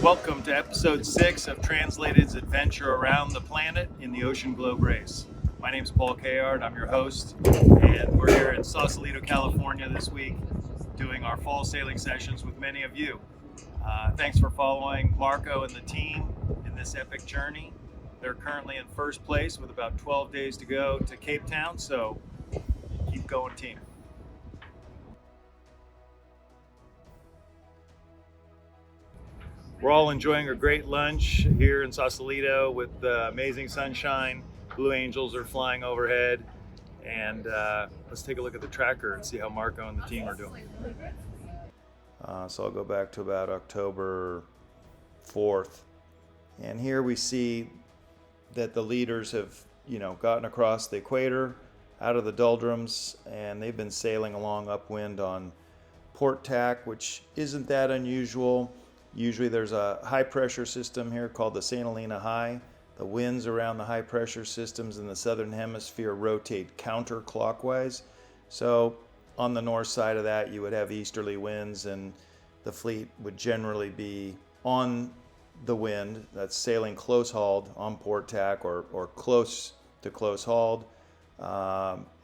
Welcome to episode 6 of Translated's adventure around the planet in the Ocean Globe Race. My name is Paul Cayard, I'm your host, and we're here in Sausalito, California this week doing our fall sailing sessions with many of you. Thanks for following Marco and the team in this epic journey. They're currently in first place with about 12 days to go to Cape Town, so keep going, team. We're all enjoying a great lunch here in Sausalito with amazing sunshine. Blue angels are flying overhead. And let's take a look at the tracker and see how Marco and the team are doing. So I'll go back to about October 4th. And here we see that the leaders have, gotten across the equator, out of the doldrums, and they've been sailing along upwind on port tack, which isn't that unusual. Usually there's a high pressure system here called the St. Helena High. The winds around the high pressure systems in the southern hemisphere rotate counterclockwise. So on the north side of that you would have easterly winds, and the fleet would generally be on the wind, that's sailing close hauled on port tack or close to close hauled,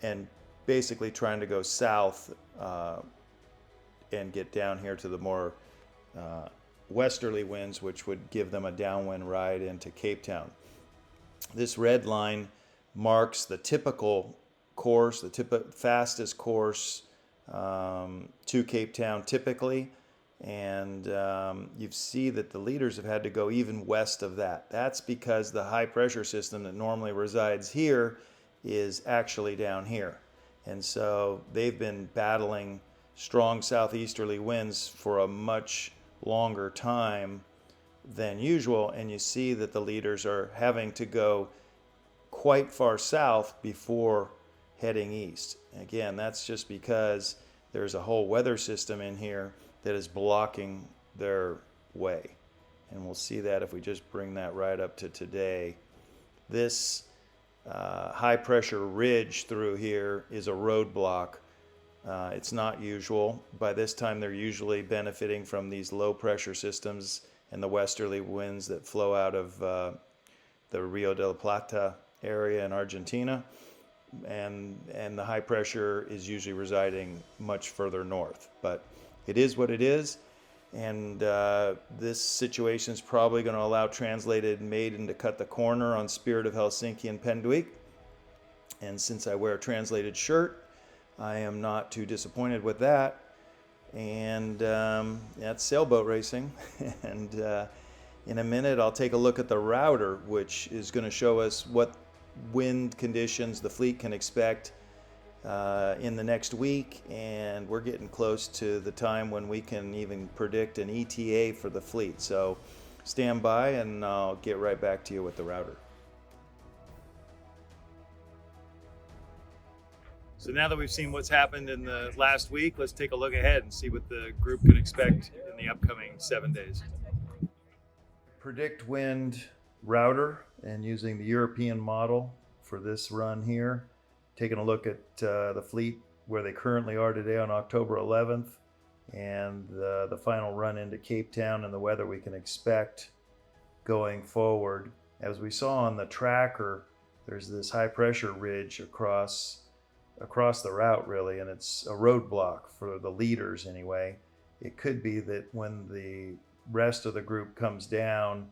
and basically trying to go south and get down here to the more westerly winds, which would give them a downwind ride into Cape Town. This red line marks the typical course, the fastest course to Cape Town typically, and you see that the leaders have had to go even west of that. That's because the high pressure system that normally resides here is actually down here, and so they've been battling strong southeasterly winds for a much longer time than usual, and you see that the leaders are having to go quite far south before heading east. Again, that's just because there's a whole weather system in here that is blocking their way, and we'll see that if we just bring that right up to today. This high pressure ridge through here is a roadblock. It's not usual. By this time they're usually benefiting from these low pressure systems and the westerly winds that flow out of the Rio de la Plata area in Argentina, and the high pressure is usually residing much further north. But it is what it is, and this situation is probably going to allow Translated Maiden to cut the corner on Spirit of Helsinki and Pendwick. And since I wear a Translated shirt, I am not too disappointed with that. And that's sailboat racing. And in a minute I'll take a look at the router, which is going to show us what wind conditions the fleet can expect in the next week. And we're getting close to the time when we can even predict an ETA for the fleet. So stand by and I'll get right back to you with the router. So now that we've seen what's happened in the last week, let's take a look ahead and see what the group can expect in the upcoming 7 days. Predict wind router, and using the European model for this run here, taking a look at the fleet where they currently are today on October 11th, and the final run into Cape Town and the weather we can expect going forward. As we saw on the tracker, there's this high pressure ridge across the route really, and it's a roadblock for the leaders anyway. It could be that when the rest of the group comes down,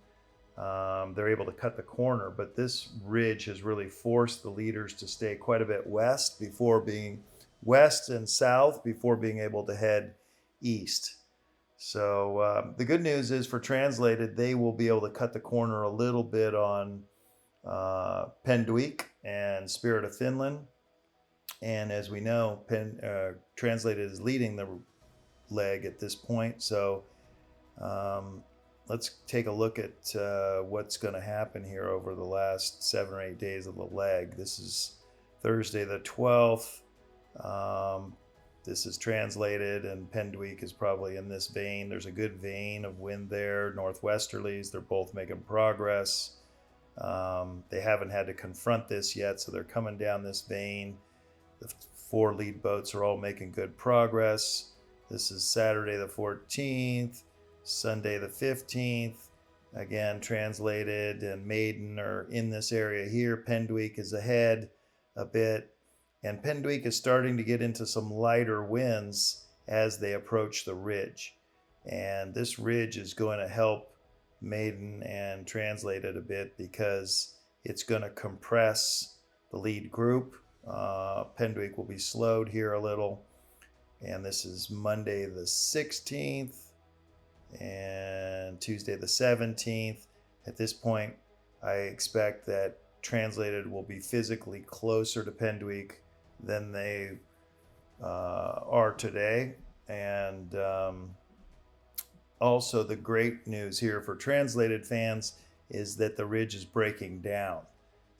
they're able to cut the corner, but this ridge has really forced the leaders to stay quite a bit west and south before being able to head east. So the good news is for Translated, they will be able to cut the corner a little bit on Pendwick and Spirit of Finland. And as we know, Translated is leading the leg at this point. So let's take a look at what's going to happen here over the last 7 or 8 days of the leg. This is Thursday the 12th. This is Translated, and Pendwick is probably in this vein. There's a good vein of wind there, northwesterlies. They're both making progress. They haven't had to confront this yet, so they're coming down this vein. The 4 lead boats are all making good progress. This is Saturday the 14th. Sunday the 15th. Again, Translated and Maiden are in this area here. Pendwick is ahead a bit, and Pendwick is starting to get into some lighter winds as they approach the ridge. And this ridge is going to help Maiden and Translated a bit because it's going to compress the lead group. Pendwick will be slowed here a little. And this is Monday the 16th and Tuesday the 17th. At this point, I expect that Translated will be physically closer to Pendwick than they are today. And also the great news here for Translated fans is that the ridge is breaking down.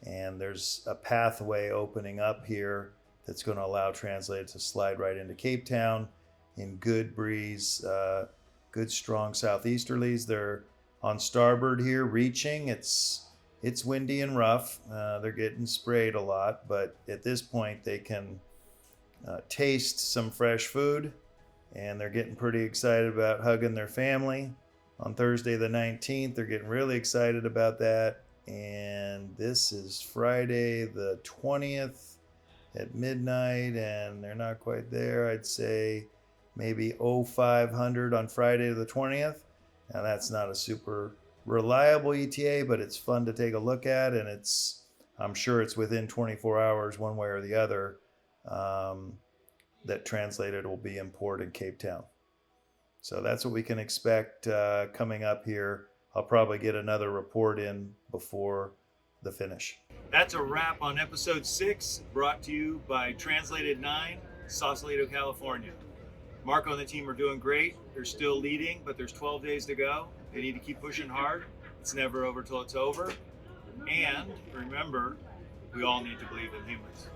And there's a pathway opening up here that's going to allow Translated to slide right into Cape Town in good breeze, good strong southeasterlies. They're on starboard here, reaching. It's windy and rough. They're getting sprayed a lot, but at this point they can taste some fresh food, and they're getting pretty excited about hugging their family. On Thursday the 19th, they're getting really excited about that. And this is Friday the 20th at midnight, and they're not quite there. I'd say maybe 0500 on Friday the 20th. Now that's not a super reliable ETA, but it's fun to take a look at, and I'm sure it's within 24 hours one way or the other that Translated will be in port in Cape Town. So that's what we can expect coming up here. I'll probably get another report in before the finish. That's a wrap on episode 6, brought to you by Translated 9, Sausalito, California. Marco and the team are doing great. They're still leading, but there's 12 days to go. They need to keep pushing hard. It's never over till it's over. And remember, we all need to believe in humans.